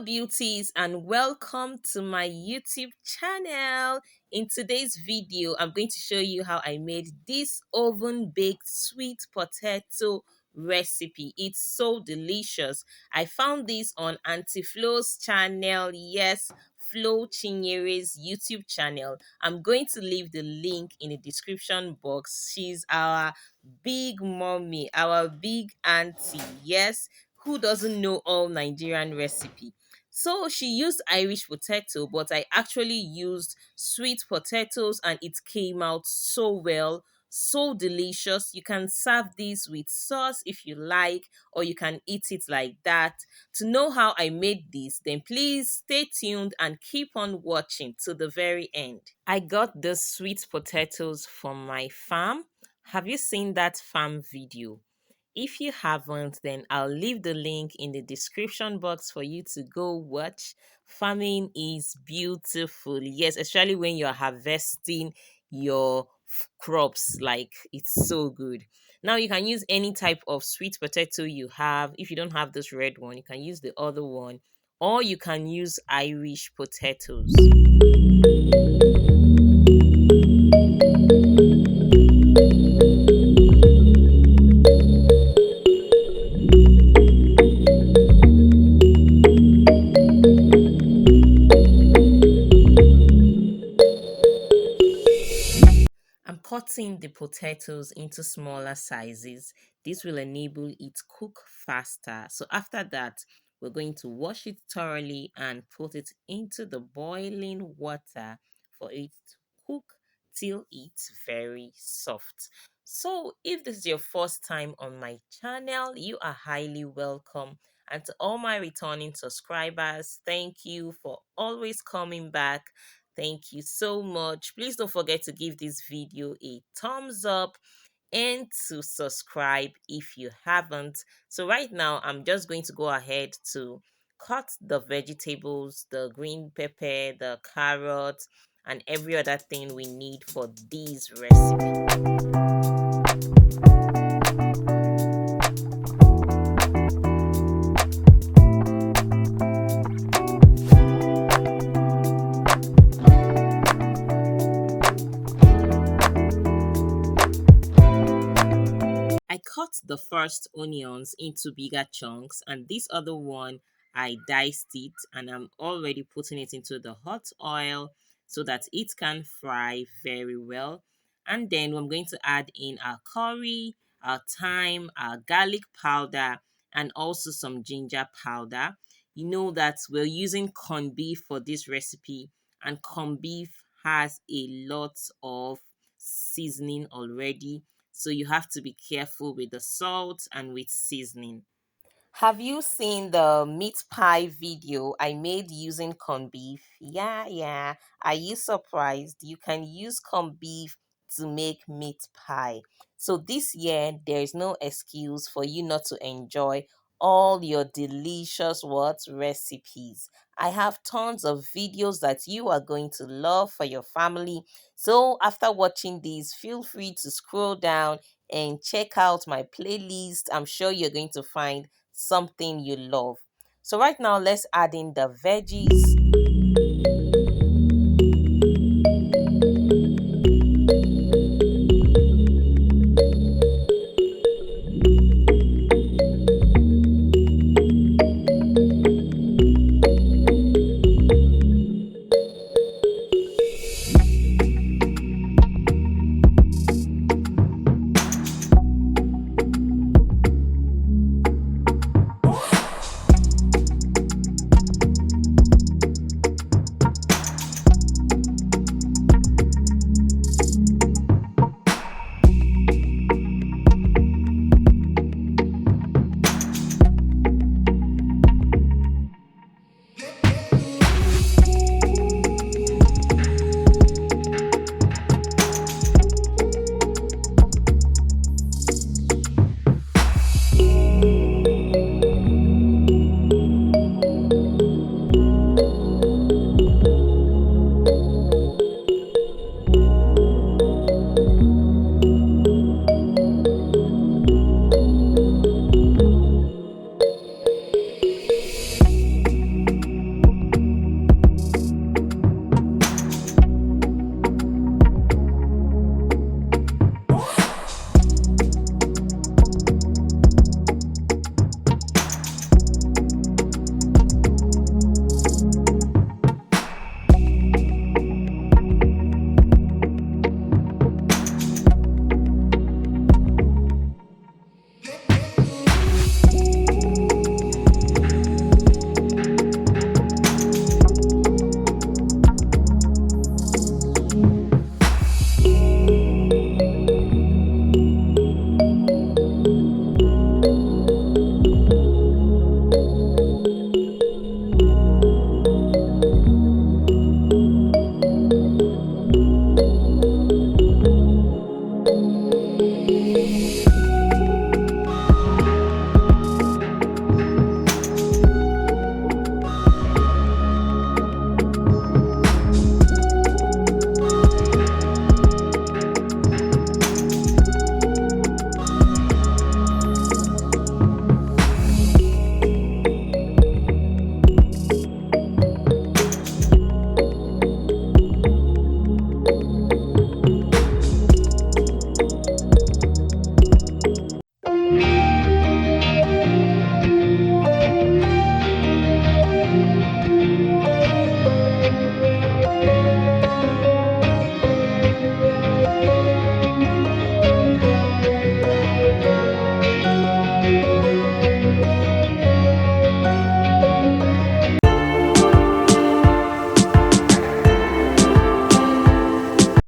beauties, and welcome to my YouTube channel. In today's video, I'm going to show you how I made this oven baked sweet potato recipe. It's so delicious. I found this on Auntie Flo's channel. Yes, Flo Chinyere's YouTube channel. I'm going to leave the link in the description box. She's our big mommy, our big auntie. Yes, who doesn't know all Nigerian recipe? So she used Irish potato, but I actually used sweet potatoes and it came out so well, so delicious. You can serve this with sauce if you like, or you can eat it like that. To know how I made this, then please stay tuned and keep on watching to the very end. I got the sweet potatoes from my farm. Have you seen that farm video? If you haven't, then I'll leave the link in the description box for you to go watch. Farming is beautiful. Yes, especially when you're harvesting your crops, like it's so good. Now you can use any type of sweet potato you have. If you don't have this red one, you can use the other one, or you can use Irish potatoes. I'm cutting the potatoes into smaller sizes. This will enable it to cook faster. So after that, we're going to wash it thoroughly and put it into the boiling water for it to cook till it's very soft. So if this is your first time on my channel, you are highly welcome. And to all my returning subscribers, thank you for always coming back. Thank you so much. Please don't forget to give this video a thumbs up and to subscribe if you haven't. So right now, I'm just going to go ahead to cut the vegetables, the green pepper, the carrot, and every other thing we need for this recipe. I cut the first onions into bigger chunks, and this other one I diced it, and I'm already putting it into the hot oil so that it can fry very well. And then I'm going to add in our curry, our thyme, our garlic powder, and also some ginger powder. You know that we're using corned beef for this recipe, and corned beef has a lot of seasoning already, so you have to be careful with the salt and with seasoning. Have you seen the meat pie video I made using corned beef? Yeah. Are you surprised? You can use corned beef to make meat pie. So this year, there is no excuse for you not to enjoy all your delicious what recipes. I have tons of videos that you are going to love for your family. So after watching these, feel free to scroll down and check out my playlist. I'm sure you're going to find something you love. So right now, let's add in the veggies.